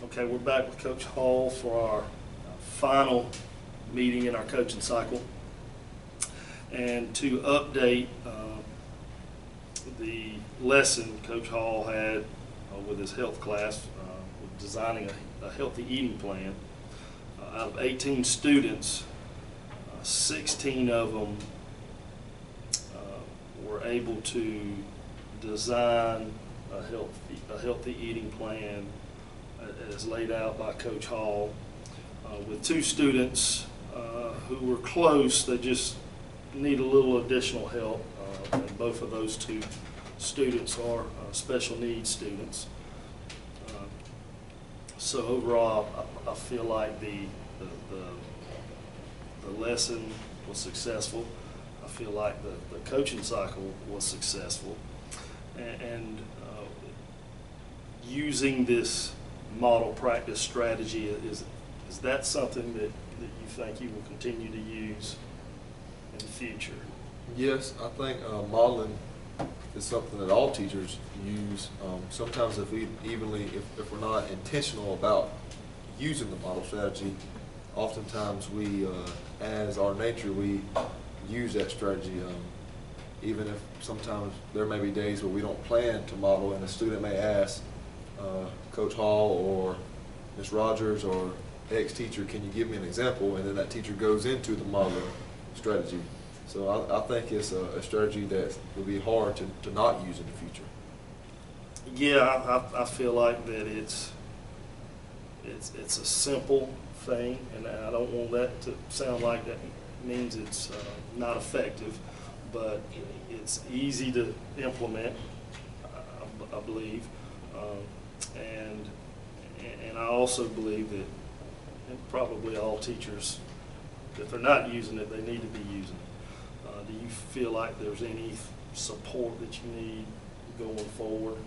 Okay, we're back with Coach Hall for our final meeting in our coaching cycle. And to update the lesson Coach Hall had with his health class, with designing a healthy eating plan. Out of 18 students, 16 of them were able to design a healthy eating plan as laid out by Coach Hall, with 2 students who were close. They just need a little additional help, and both of those 2 students are special needs students. So overall, I feel like the lesson was successful. I feel like the coaching cycle was successful, and using this model practice strategy, is that something that you think you will continue to use in the future? Yes, I think modeling is something that all teachers use. Sometimes if we're not intentional about using the model strategy, oftentimes we, as our nature, we use that strategy. Even if sometimes there may be days where we don't plan to model, and a student may ask Coach Hall or Ms. Rogers or X teacher, can you give me an example? And then that teacher goes into the modeling strategy. So I think it's a strategy that will be hard to not use in the future. Yeah, I feel like that it's a simple thing, and I don't want that to sound like that means it's not effective, but it's easy to implement, I believe, and I also believe that probably all teachers, if they're not using it, they need to be using it. Do you feel like there's any support that you need going forward?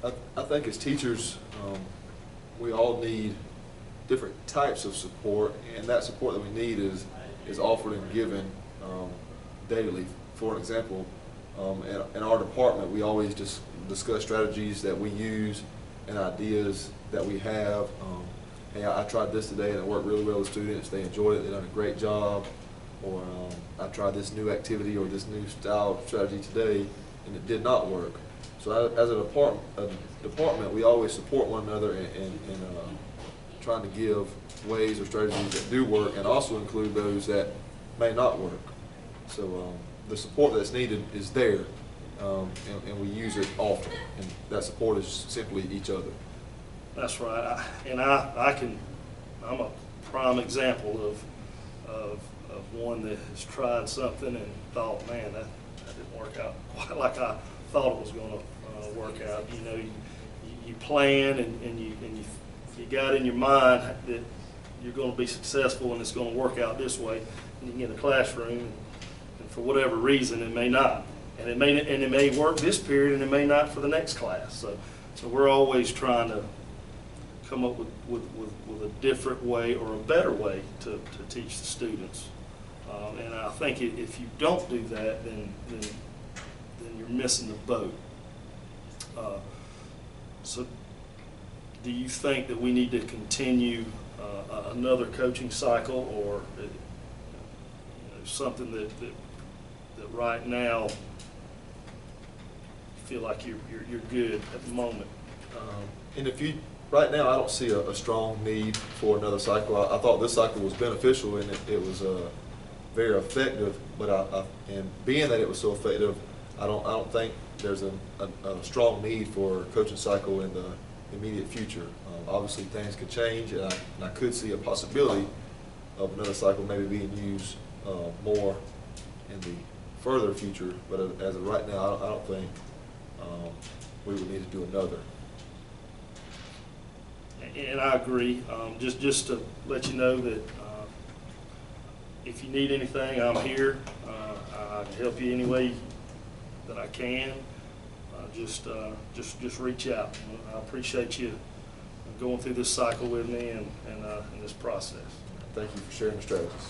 I think as teachers, we all need different types of support, and that support that we need is offered and given daily. For an example, in our department, we always just discuss strategies that we use and ideas that we have. Hey, I tried this today and it worked really well with students. They enjoyed it. They done a great job. Or I tried this new activity or this new style strategy today and it did not work. So as a department, we always support one another in trying to give ways or strategies that do work, and also include those that may not work. So the support that's needed is there, and we use it often, and that support is simply each other. That's right, I'm a prime example of one that has tried something and thought, man, that didn't work out quite like I thought it was going to work out. You know, you plan and you got in your mind that you're going to be successful and it's going to work out this way, and you get in the classroom and for whatever reason it may not, and it may work this period and it may not for the next class. So we're always trying to come up with a different way or a better way to teach the students. And I think if you don't do that, then you're missing the boat. So do you think that we need to continue another coaching cycle, or something that right now you feel like you're good at the moment? Right now, I don't see a strong need for another cycle. I thought this cycle was beneficial and it was very effective. But and being that it was so effective, I don't think there's a strong need for a coaching cycle in the immediate future. Obviously, things could change, and I could see a possibility of another cycle maybe being used more in the further future. But as of right now, I don't think we would need to do another. And I agree. Just to let you know that if you need anything, I'm here. I can help you any way that I can. Just reach out. I appreciate you going through this cycle with me and this process. Thank you for sharing the strategies.